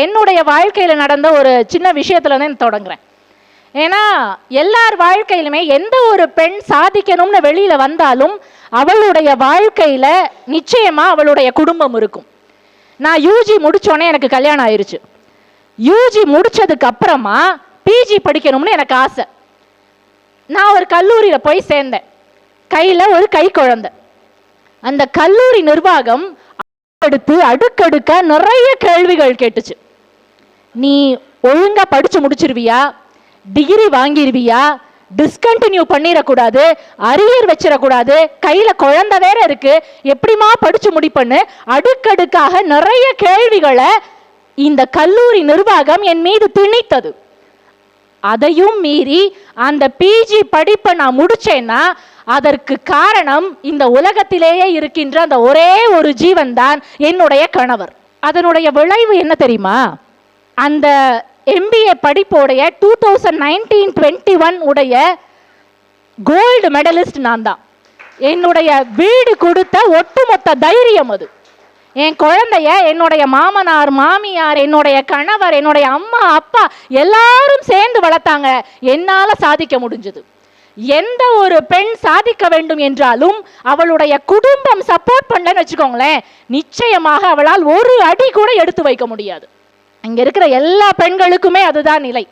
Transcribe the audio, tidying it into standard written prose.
என்னுடைய வாழ்க்கையில் நடந்த ஒரு சின்ன விஷயத்துலேருந்து தொடங்குறேன். ஏன்னா எல்லார் வாழ்க்கையிலுமே எந்த ஒரு பெண் சாதிக்கணும்னு வெளியில் வந்தாலும் அவளுடைய வாழ்க்கையில் நிச்சயமாக அவளுடைய குடும்பம் இருக்கும். நான் யூஜி முடித்தோடனே எனக்கு கல்யாணம் ஆயிடுச்சு. யூஜி முடித்ததுக்கு அப்புறமா பிஜி படிக்கணும்னு எனக்கு ஆசை. நான் ஒரு கல்லூரியில் போய் சேர்ந்தேன். கையில் ஒரு கை குழந்தை. அந்த கல்லூரி நிர்வாகம் அடுத்து அடுக்கடுக்க நிறைய கேள்விகள் கேட்டுச்சு. நீ ஒழுங்கா படிச்சு முடிச்சிருவியா, டிகிரி வாங்கிருவியா, டிஸ்கண்டினியூ பண்ணிடக்கூடாது, அரியர் வச்சிடக்கூடாது, கையில குழந்தை வேற இருக்கு, எப்படிமா படிச்சு முடிப்பன்னு அடுக்கடுக்காக நிறைய கேள்விகளை இந்த கல்லூரி நிர்வாகம் என் மீது திணித்தது. அதையும் மீறி அந்த பிஜி படிப்பை நான் முடிச்சேன்னா அதற்கு காரணம் இந்த உலகத்திலேயே இருக்கின்ற அந்த ஒரே ஒரு ஜீவன் தான் என்னுடைய கணவர். அதனுடைய விளைவு என்ன தெரியுமா? அந்த எம்பிஏ படிப்போடைய 2019-21 உடைய கோல்டு மெடலிஸ்ட் நான் தான். என்னுடைய வீடு கொடுத்த ஒட்டுமொத்த தைரியம் அது. என் குழந்தைய என்னுடைய மாமனார், மாமியார், என்னுடைய கணவர், என்னுடைய அம்மா, அப்பா எல்லாரும் சேர்ந்து வளர்த்தாங்க. என்னால் சாதிக்க முடிஞ்சது. எந்த ஒரு பெண் சாதிக்க வேண்டும் என்றாலும் அவளுடைய குடும்பம் சப்போர்ட் பண்ணலன்னு வச்சுக்கோங்களேன், நிச்சயமாக அவளால் ஒரு அடி கூட எடுத்து வைக்க முடியாது. இங்க இருக்கிற எல்லா பெண்களுக்குமே அதுதான் நிலை.